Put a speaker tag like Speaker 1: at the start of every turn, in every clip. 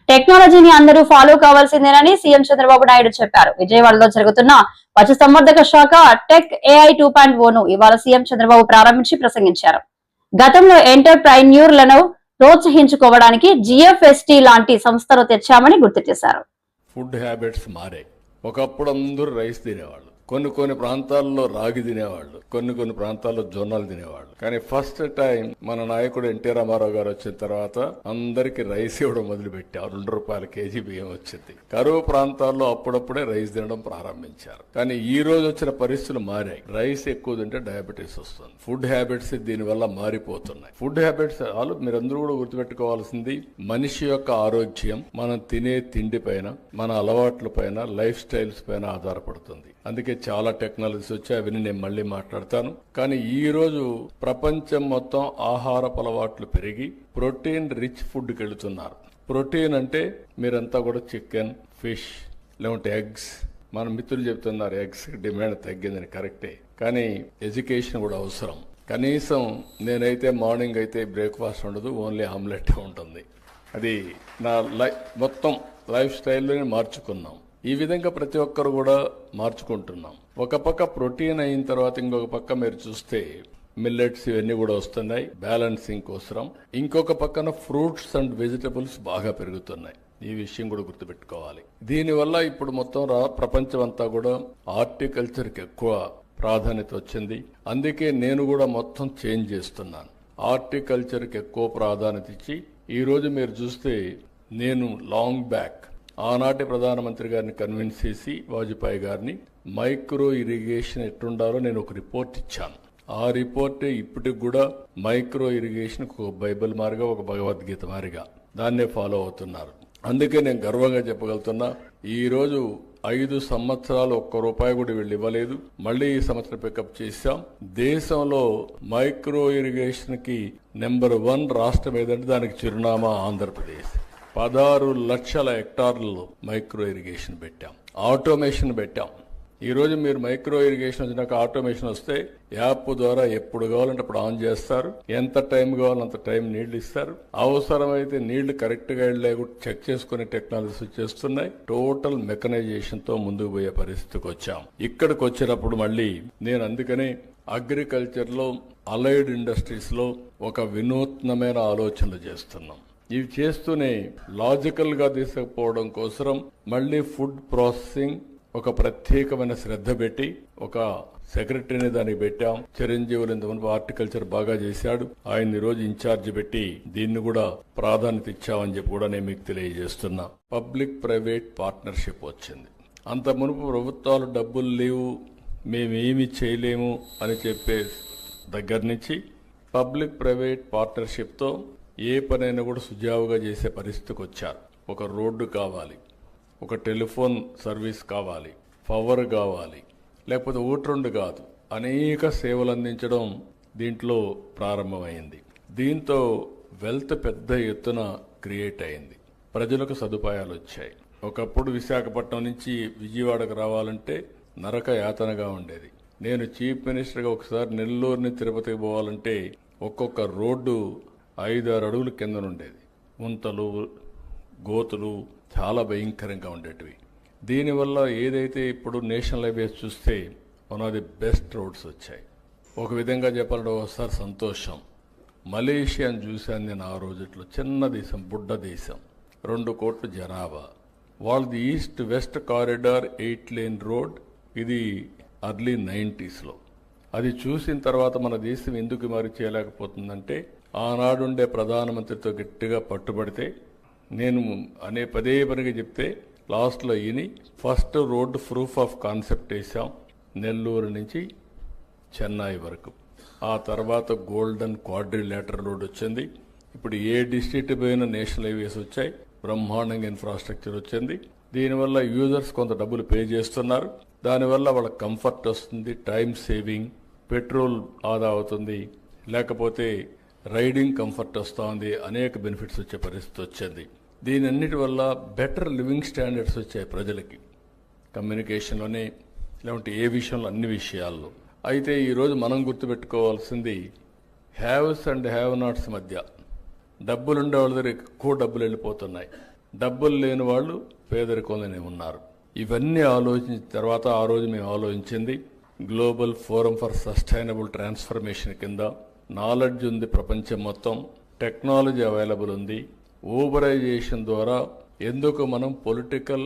Speaker 1: టెక్నాలజీని అందరూ follow కావాల్సిందేనని CM Chandrababu Naidu చెప్పారు. విజయవాడలో జరుగుతున్న పశు సంవర్ధక శాఖ టెక్ AI 2.0ను ఇవాళ సీఎం చంద్రబాబు ప్రారంభించి ప్రసంగించారు. గతంలో ఎంటర్ప్రైన్యూర్లను ప్రోత్సహించుకోవడానికి GFST లాంటి సంస్థలు తెచ్చామని గుర్తు చేశారు.
Speaker 2: ఫుడ్ హ్యాబిట్స్ మారాయి. ఒకప్పుడు అందరూ రైస్ తినేవాళ్ళు, కొన్ని ప్రాంతాల్లో రాగి తినేవాళ్ళు, కొన్ని ప్రాంతాల్లో జొన్నలు తినేవాళ్ళు. కానీ ఫస్ట్ టైం మన నాయకుడు ఎన్టీ రామారావు గారు వచ్చిన తర్వాత అందరికి రైస్ ఇవ్వడం మొదలు పెట్టారు. 2 రూపాయల కేజీ బియ్యం వచ్చింది. కరువు ప్రాంతాల్లో అప్పుడప్పుడే రైస్ తినడం ప్రారంభించారు. కానీ ఈ రోజు వచ్చిన పరిస్థితులు మారాయి. రైస్ ఎక్కువ తింటే డయాబెటీస్ వస్తుంది. ఫుడ్ హ్యాబిట్స్ దీని వల్ల మారిపోతున్నాయి. ఫుడ్ హ్యాబిట్స్ మీరందరూ కూడా గుర్తుపెట్టుకోవాల్సింది మనిషి యొక్క ఆరోగ్యం మనం తినే తిండి పైన, మన అలవాట్ల పైన, లైఫ్ స్టైల్స్ పైన ఆధారపడుతుంది. అందుకే చాలా టెక్నాలజీస్ వచ్చాయి. అవన్నీ నేను మళ్ళీ మాట్లాడతాను. కానీ ఈ రోజు ప్రపంచం మొత్తం ఆహారపు అలవాట్లు పెరిగి ప్రోటీన్ రిచ్ ఫుడ్కి వెళుతున్నారు. ప్రోటీన్ అంటే మీరంతా కూడా చికెన్, ఫిష్, లేకుంటే ఎగ్స్. మన మిత్రులు చెప్తున్నారు ఎగ్స్ డిమాండ్ తగ్గిందని. కరెక్టే, కానీ ఎడ్యుకేషన్ కూడా అవసరం. కనీసం నేనైతే మార్నింగ్ అయితే బ్రేక్ఫాస్ట్ ఉండదు, ఓన్లీ ఆమ్లెట్ ఉంటుంది. అది నా మొత్తం లైఫ్ స్టైల్లోనే మార్చుకున్నాం. ఈ విధంగా ప్రతి ఒక్కరు కూడా మార్చుకుంటున్నాం. ఒక పక్క ప్రోటీన్ అయిన తర్వాత ఇంకొక పక్క మీరు చూస్తే మిల్లెట్స్ ఇవన్నీ కూడా వస్తున్నాయి బ్యాలెన్సింగ్ కోసం. ఇంకొక పక్కన ఫ్రూట్స్ అండ్ వెజిటబుల్స్ బాగా పెరుగుతున్నాయి. ఈ విషయం కూడా గుర్తుపెట్టుకోవాలి. దీనివల్ల ఇప్పుడు మొత్తం ప్రపంచం అంతా కూడా హార్టికల్చర్కి ఎక్కువ ప్రాధాన్యత వచ్చింది. అందుకే నేను కూడా మొత్తం చేంజ్ చేస్తున్నాను. హార్టికల్చర్కి ఎక్కువ ప్రాధాన్యత ఇచ్చి ఈరోజు మీరు చూస్తే నేను లాంగ్ బ్యాక్ ఆనాటి ప్రధానమంత్రి గారిని కన్విన్స్ చేసి వాజ్పేయి గారిని మైక్రో ఇరిగేషన్ ఎట్టుండాలో నేను ఒక రిపోర్ట్ ఇచ్చాను. ఆ రిపోర్ట్ ఇప్పటికి కూడా మైక్రో ఇరిగేషన్ ఒక బైబిల్ మారిగా, ఒక భగవద్గీత మారిగా దాన్నే ఫాలో అవుతున్నారు. అందుకే నేను గర్వంగా చెప్పగలుగుతున్నా, ఈ రోజు 5 సంవత్సరాలు ₹1 కూడా వీళ్ళు ఇవ్వలేదు. మళ్ళీ ఈ సంవత్సరం పికప్ చేశాం. దేశంలో మైక్రో ఇరిగేషన్ కి నెంబర్ 1 రాష్ట్రం ఏదంటే దానికి చిరునామా ఆంధ్రప్రదేశ్. 16 లక్షల హెక్టార్లలో మైక్రో ఇరిగేషన్ పెట్టాం, ఆటోమేషన్ పెట్టాం. ఈ రోజు మీరు మైక్రో ఇరిగేషన్ వచ్చినాక ఆటోమేషన్ వస్తే యాప్ ద్వారా ఎప్పుడు కావాలంటే అప్పుడు ఆన్ చేస్తారు. ఎంత టైం కావాలంత టైం నీళ్లు ఇస్తారు. అవసరమైతే నీళ్లు కరెక్ట్ గా లేకుండా చెక్ చేసుకునే టెక్నాలజీస్ వచ్చేస్తున్నాయి. టోటల్ మెకనైజేషన్ తో ముందుకు పోయే పరిస్థితికి వచ్చాం. ఇక్కడికి వచ్చినప్పుడు మళ్ళీ నేను అందుకనే అగ్రికల్చర్ లో, అలైడ్ ఇండస్ట్రీస్ లో ఒక వినూత్నమైన ఆలోచనలు చేస్తున్నాం. ఇవి చేస్తూనే లాజికల్ గా తీసుకుపోవడం కోసం మళ్ళీ ఫుడ్ ప్రాసెసింగ్ ఒక ప్రత్యేకమైన శ్రద్ధ పెట్టి ఒక సెక్రటరీని దానికి పెట్టాం. చిరంజీవులు ఇంతకుముందు హార్టికల్చర్ బాగా చేశాడు, ఆయన రోజు ఇన్ఛార్జ్ పెట్టి దీన్ని కూడా ప్రాధాన్యత ఇచ్చామని చెప్పి కూడా నేను మీకు తెలియజేస్తున్నా. పబ్లిక్ ప్రైవేట్ పార్ట్నర్షిప్ వచ్చింది. అంత మునుపు ప్రభుత్వాలు డబ్బులు లేవు, మేమేమి చేయలేము అని చెప్పే దగ్గర నుంచి పబ్లిక్ ప్రైవేట్ పార్ట్నర్షిప్ తో ఏ పనైనా కూడా సుజావుగా చేసే పరిస్థితికి వచ్చారు. ఒక రోడ్డు కావాలి, ఒక టెలిఫోన్ సర్వీస్ కావాలి, పవర్ కావాలి, లేకపోతే ఓటు కాదు, అనేక సేవలు అందించడం దీంట్లో ప్రారంభమైంది. దీంతో వెల్త్ పెద్ద ఎత్తున క్రియేట్ అయింది. ప్రజలకు సదుపాయాలు వచ్చాయి. ఒకప్పుడు విశాఖపట్నం నుంచి విజయవాడకు రావాలంటే నరక యాతనగా ఉండేది. నేను చీఫ్ మినిస్టర్గా ఒకసారి నెల్లూరుని తిరుపతికి పోవాలంటే ఒక్కొక్క రోడ్డు 5-6 అడుగుల కిందనుండేది. గుంతలు, గోతులు చాలా భయంకరంగా ఉండేటివి. దీనివల్ల ఏదైతే ఇప్పుడు నేషనల్ హైవేస్ చూస్తే one of the best roads వచ్చాయి. ఒక విధంగా చెప్పాలంటే ఒకసారి సంతోషం. మలేషియాని చూశాను నేను ఆ రోజుట్లో. చిన్న దేశం, బుడ్డ దేశం, 2 కోట్ల జనాభా. వాళ్ళది east west corridor 8 lane road. ఇది ఎర్లీ 90sలో. అది చూసిన తర్వాత మన దేశం ఎందుకు మరి చేయలేకపోతుందంటే ఆనాడుండే ప్రధానమంత్రితో గట్టిగా పట్టుబడితే, నేను పదే పనిగా చెప్తే లాస్ట్లో ఈయన first road proof of concept వేసాం నెల్లూరు నుంచి చెన్నై వరకు. ఆ తర్వాత గోల్డెన్ క్వాడ్రిలేటర్ రోడ్ వచ్చింది. ఇప్పుడు ఏ డిస్ట్రిక్ట్ పోయినా నేషనల్ హైవేస్ వచ్చాయి. బ్రహ్మాండంగా ఇన్ఫ్రాస్ట్రక్చర్ వచ్చింది. దీనివల్ల యూజర్స్ కొంత డబ్బులు పే చేస్తున్నారు. దానివల్ల వాళ్ళకి కంఫర్ట్ వస్తుంది, టైం సేవింగ్, పెట్రోల్ ఆదా అవుతుంది, లేకపోతే రైడింగ్ కంఫర్ట్ వస్తుంది, అనేక బెనిఫిట్స్ వచ్చే పరిస్థితి వచ్చింది. దీని అన్నిటి వల్ల బెటర్ లివింగ్ స్టాండర్డ్స్ వచ్చాయి ప్రజలకి, కమ్యూనికేషన్లోనే లేకుంటే ఏ విషయంలో, అన్ని విషయాల్లో. అయితే ఈరోజు మనం గుర్తుపెట్టుకోవాల్సింది హ్యావ్స్ అండ్ హ్యావ్ నాట్స్ మధ్య డబ్బులుండే వాళ్ళ దగ్గర ఎక్కువ డబ్బులు వెళ్ళిపోతున్నాయి. డబ్బులు లేని వాళ్ళు పేదరికంలోనే ఉన్నారు. ఇవన్నీ ఆలోచించిన తర్వాత ఆ రోజు మేము ఆలోచించింది global forum for sustainable transformation కింద నాలెడ్జ్ ఉంది, ప్రపంచం మొత్తం టెక్నాలజీ అవైలబుల్ ఉంది. ఊబరైజేషన్ ద్వారా ఎందుకు మనం పొలిటికల్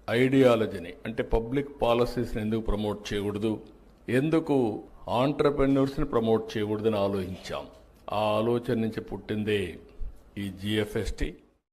Speaker 2: ఐడియాలజీని అంటే పబ్లిక్ పాలసీస్ని ఎందుకు ప్రమోట్ చేయకూడదు, ఎందుకు ఆంటర్ప్రెన్యూర్స్ని ప్రమోట్ చేయకూడదని ఆలోచించాం. ఆ ఆలోచన నుంచి పుట్టిందే ఈ GFST.